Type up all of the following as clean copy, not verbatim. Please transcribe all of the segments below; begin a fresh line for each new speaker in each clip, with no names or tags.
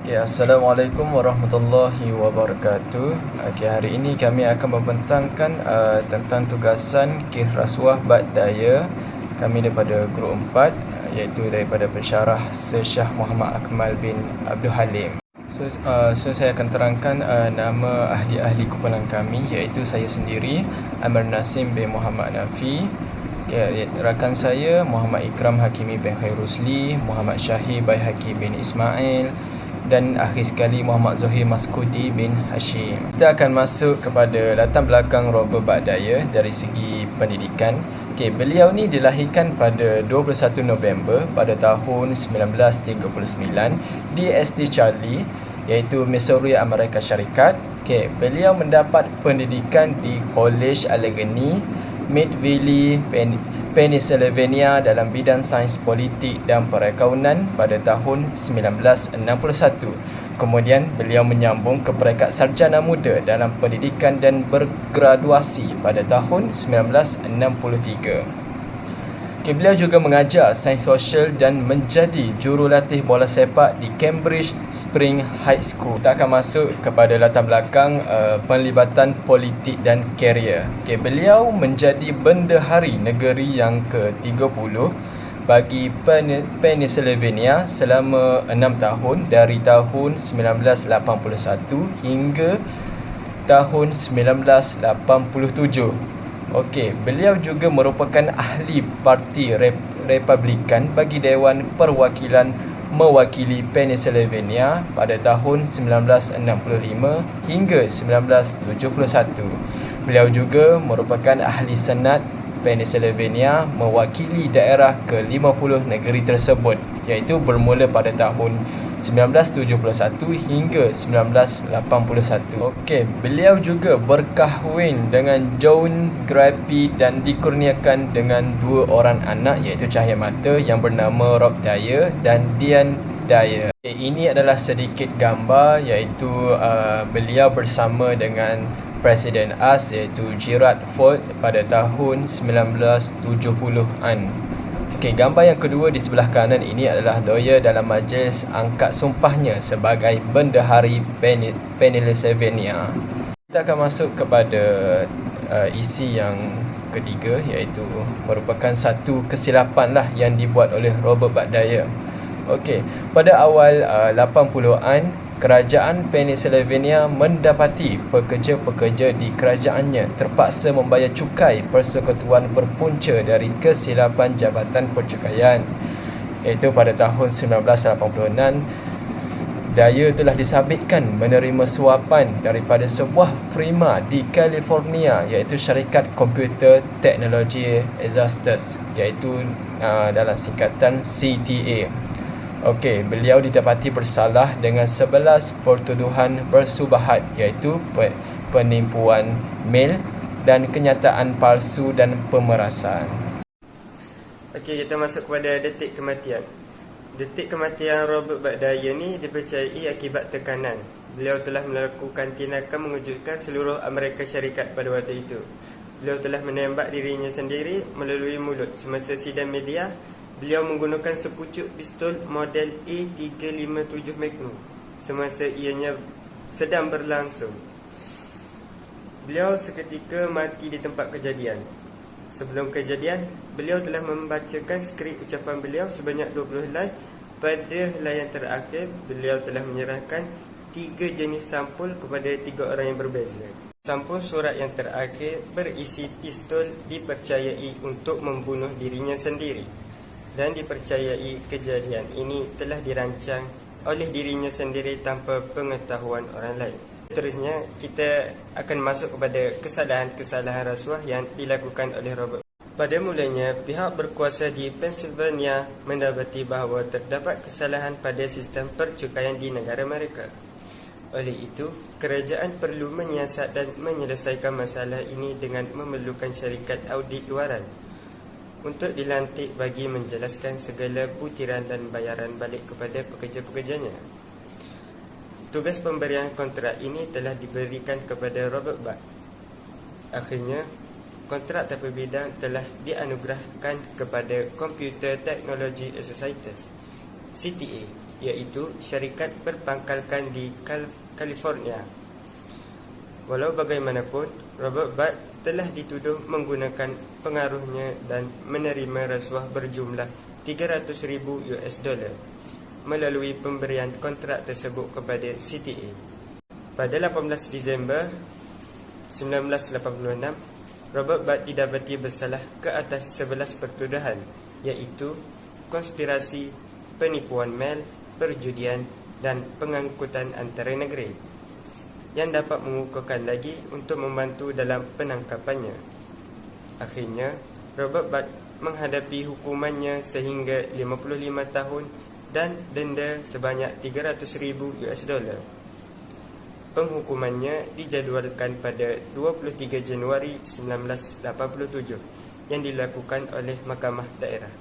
Okay, Assalamualaikum warahmatullahi wabarakatuh. Okay, hari ini kami akan membentangkan tentang tugasan Kes Rasuah Bad Daya kami daripada Grup 4, iaitu daripada pensyarah Sir Shah Muhammad Akmal bin Abdul Halim. So saya akan terangkan nama ahli-ahli kumpulan kami, iaitu saya sendiri, Amir Nasim bin Muhammad Nafi. Okay, rakan saya Muhammad Ikram Hakimi bin Khairusli, Muhammad Syahir Baihaqi bin Ismail, dan akhir sekali Muhammad Zohir Maskudi bin Hashim. Kita akan masuk kepada latar belakang Robert Bad Daya dari segi pendidikan. Okay, beliau ni dilahirkan pada 21 November pada tahun 1939 di ST Charlie, iaitu Missouri, Amerika Syarikat. Okay, beliau mendapat pendidikan di College Allegheny, Mid Valley, Pennsylvania dalam bidang sains politik dan perakaunan pada tahun 1961. Kemudian beliau menyambung ke peringkat sarjana muda dalam pendidikan dan bergraduasi pada tahun 1963. Beliau juga mengajar sains sosial dan menjadi jurulatih bola sepak di Cambridge Spring High School. Kita akan masuk kepada latar belakang penlibatan politik dan karier. Beliau menjadi bendahari negeri yang ke-30 bagi Pennsylvania selama 6 tahun dari tahun 1981 hingga tahun 1987. Beliau juga merupakan ahli Parti Republikan bagi Dewan Perwakilan mewakili Pennsylvania pada tahun 1965 hingga 1971. Beliau juga merupakan ahli Senat Pennsylvania mewakili daerah ke-50 negeri tersebut, iaitu bermula pada tahun 1971 hingga 1981. Beliau juga berkahwin dengan Joan Grappi dan dikurniakan dengan 2 orang anak, iaitu cahaya mata yang bernama Rob Daya dan Dian Daya. Ini adalah sedikit gambar, iaitu beliau bersama dengan Presiden AS, iaitu Gerald Ford pada tahun 1970-an. Gambar yang kedua di sebelah kanan ini adalah lawyer dalam majlis angkat sumpahnya sebagai bendahari Pennsylvania. Kita akan masuk kepada isi yang ketiga, iaitu merupakan satu kesilapan yang dibuat oleh Robert Bad Daya. Pada awal 80-an, kerajaan Pennsylvania mendapati pekerja-pekerja di kerajaannya terpaksa membayar cukai persekutuan berpunca dari kesilapan Jabatan Percukaian. Iaitu pada tahun 1986, Daya telah disabitkan menerima suapan daripada sebuah firma di California, iaitu syarikat komputer teknologi Exastus, iaitu dalam singkatan CTA. Beliau didapati bersalah dengan 11 pertuduhan bersubahat, iaitu penipuan mail dan kenyataan palsu dan pemerasan.
Kita masuk kepada detik kematian. Detik kematian Robert Bad Daya ni dipercayai akibat tekanan. Beliau telah melakukan tindakan mengejutkan seluruh Amerika Syarikat pada waktu itu. Beliau telah menembak dirinya sendiri melalui mulut. Semasa sidang media, beliau menggunakan sepucuk pistol model A357 Magnum semasa ianya sedang berlangsung. Beliau seketika mati di tempat kejadian. Sebelum kejadian, beliau telah membacakan skrip ucapan beliau sebanyak 20 helai. Pada helai yang terakhir, beliau telah menyerahkan 3 jenis sampul kepada 3 orang yang berbeza. Sampul surat yang terakhir berisi pistol dipercayai untuk membunuh dirinya sendiri, dan dipercayai kejadian ini telah dirancang oleh dirinya sendiri tanpa pengetahuan orang lain. Seterusnya, kita akan masuk kepada kesalahan-kesalahan rasuah yang dilakukan oleh Robert. Pada mulanya, pihak berkuasa di Pennsylvania mendapati bahawa terdapat kesalahan pada sistem percukaian di negara mereka. Oleh itu, kerajaan perlu menyiasat dan menyelesaikan masalah ini dengan memerlukan syarikat audit luaran untuk dilantik bagi menjelaskan segala butiran dan bayaran balik kepada pekerja-pekerjanya. Tugas pemberian kontrak ini telah diberikan kepada Robert Bad. Akhirnya, kontrak tanpa bidang telah dianugerahkan kepada Computer Technology Associates, CTA, iaitu syarikat berpangkalkan di California. Walau bagaimanapun, Robert Budd telah dituduh menggunakan pengaruhnya dan menerima rasuah berjumlah $300,000 melalui pemberian kontrak tersebut kepada CTA. Pada 18 Disember 1986, Robert Budd didapati bersalah ke atas 11 pertuduhan, iaitu konspirasi, penipuan mel, perjudian dan pengangkutan antara negeri, yang dapat mengukuhkan lagi untuk membantu dalam penangkapannya. Akhirnya, Robert Budd menghadapi hukumannya sehingga 55 tahun dan denda sebanyak $300,000. Penghukumannya dijadualkan pada 23 Januari 1987 yang dilakukan oleh Mahkamah Daerah.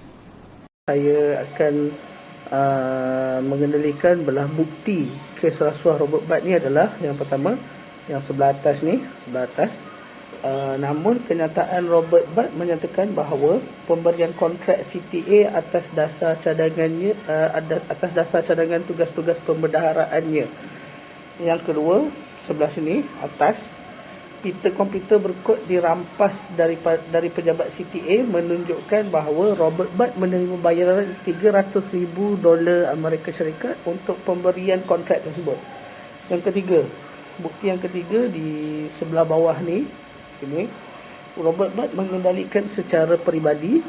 Saya akan mengendalikan belah bukti kes rasuah Robert Budd ni adalah yang pertama, yang sebelah atas ni, namun kenyataan Robert Budd menyatakan bahawa pemberian kontrak CTA atas dasar cadangannya, atas dasar cadangan tugas-tugas pembendaharaannya. Yang kedua, sebelah sini atas, komputer berkod dirampas dari pejabat CTA menunjukkan bahawa Robert Budd menerima bayaran $300,000 Amerika Syarikat untuk pemberian kontrak tersebut. Yang ketiga, bukti yang ketiga di sebelah bawah ni, sini, Robert Budd mengendalikan secara peribadi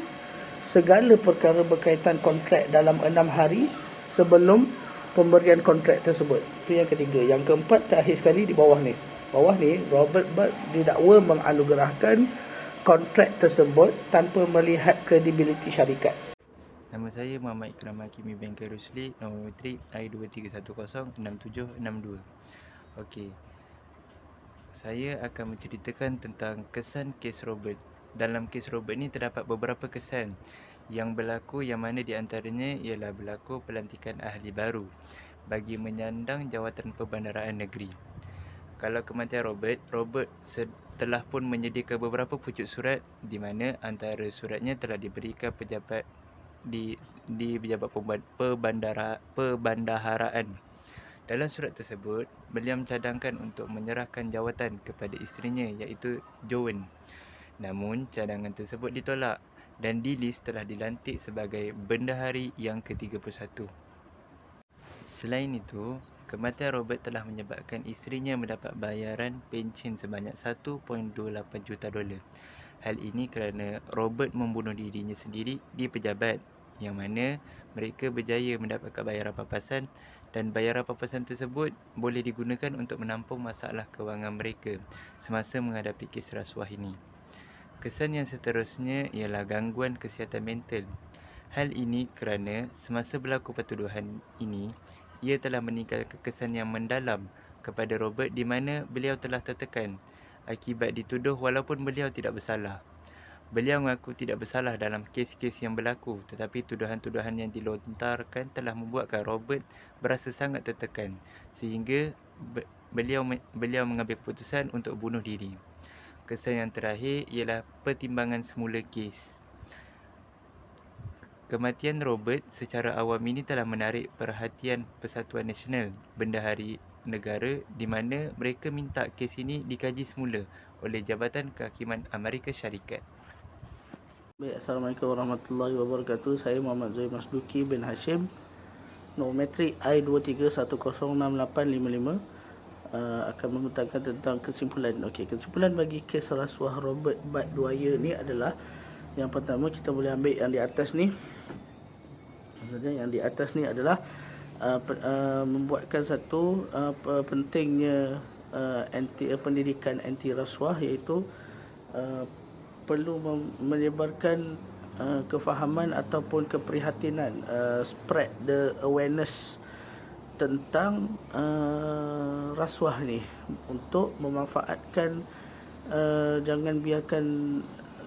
segala perkara berkaitan kontrak dalam 6 hari sebelum pemberian kontrak tersebut. Itu yang ketiga. Yang keempat, terakhir sekali di bawah ni. Robert Budd didakwa menganugerahkan kontrak tersebut tanpa melihat kredibiliti syarikat.
Nama saya Muhammad Ikram Hakimi Bengkai Rusli, nombor matrik I23106762. Okey. Saya akan menceritakan tentang kesan kes Robert. Dalam kes Robert ni terdapat beberapa kesan yang berlaku, yang mana di antaranya ialah berlaku pelantikan ahli baru bagi menyandang jawatan perbandaraan negeri. Kalau kematian Robert telah pun menyediakan beberapa pucuk surat di mana antara suratnya telah diberikan pejabat di pejabat perbandaharaan. Dalam surat tersebut, beliau mencadangkan untuk menyerahkan jawatan kepada isterinya, iaitu Joan. Namun, cadangan tersebut ditolak dan Dilys telah dilantik sebagai bendahari yang ke-31. Selain itu, kematian Robert telah menyebabkan isterinya mendapat bayaran pencen sebanyak $1.28 juta. Hal ini kerana Robert membunuh dirinya sendiri di pejabat, yang mana mereka berjaya mendapatkan bayaran papasan, dan bayaran papasan tersebut boleh digunakan untuk menampung masalah kewangan mereka semasa menghadapi kes rasuah ini. Kesan yang seterusnya ialah gangguan kesihatan mental. Hal ini kerana semasa berlaku pertuduhan ini, ia telah meninggalkan kesan yang mendalam kepada Robert, di mana beliau telah tertekan akibat dituduh walaupun beliau tidak bersalah. Beliau mengaku tidak bersalah dalam kes-kes yang berlaku, tetapi tuduhan-tuduhan yang dilontarkan telah membuatkan Robert berasa sangat tertekan sehingga beliau mengambil keputusan untuk bunuh diri. Kesan yang terakhir ialah pertimbangan semula kes. Kematian Robert secara awam ini telah menarik perhatian Persatuan Nasional Bendahari Negara, di mana mereka minta kes ini dikaji semula oleh Jabatan Kehakiman Amerika Syarikat.
Baik, Assalamualaikum warahmatullahi wabarakatuh. Saya Muhammad Zoe Masduki bin Hashim, nombor matrik I23106855. Akan membentangkan tentang kesimpulan. Kesimpulan bagi kes rasuah Robert Budd Dwyer ni adalah, yang pertama, kita boleh ambil yang di atas ni. Maksudnya yang di atas ni adalah membuatkan satu pentingnya pendidikan anti rasuah, iaitu perlu menyebarkan kefahaman ataupun keprihatinan, spread the awareness tentang rasuah ni, untuk memanfaatkan, jangan biarkan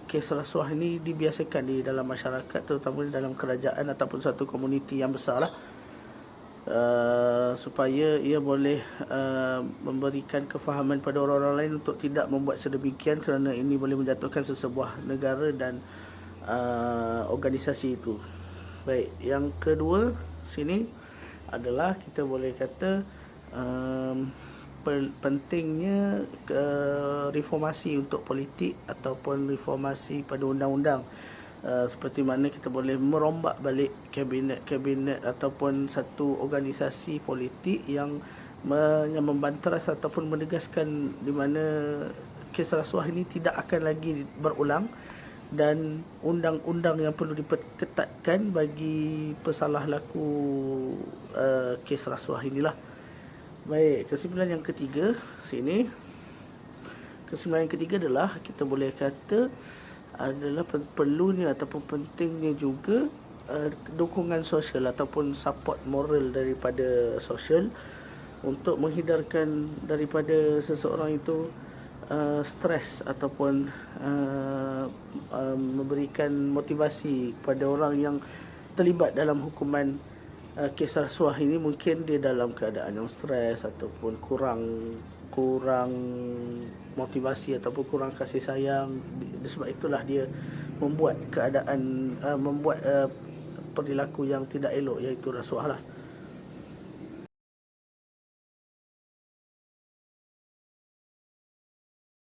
kes rasuah ni dibiasakan di dalam masyarakat, terutama dalam kerajaan ataupun satu komuniti yang besar lah, supaya ia boleh memberikan kefahaman pada orang-orang lain untuk tidak membuat sedemikian, kerana ini boleh menjatuhkan sesebuah negara dan organisasi itu. Baik, yang kedua sini adalah kita boleh kata pentingnya reformasi untuk politik ataupun reformasi pada undang-undang. Seperti mana kita boleh merombak balik kabinet ataupun satu organisasi politik yang membanteras ataupun menegaskan di mana kes rasuah ini tidak akan lagi berulang, dan undang-undang yang perlu diperketatkan bagi pesalah laku kes rasuah inilah. Baik, kesimpulan yang ketiga sini. Kesimpulan yang ketiga adalah kita boleh kata adalah perlunya ataupun pentingnya juga dukungan sosial ataupun support moral daripada sosial untuk menghindarkan daripada seseorang itu stres ataupun memberikan motivasi kepada orang yang terlibat dalam hukuman kes rasuah ini. Mungkin dia dalam keadaan yang stres ataupun kurang motivasi ataupun kurang kasih sayang. Sebab itulah dia membuat perilaku yang tidak elok, iaitu rasuah lah.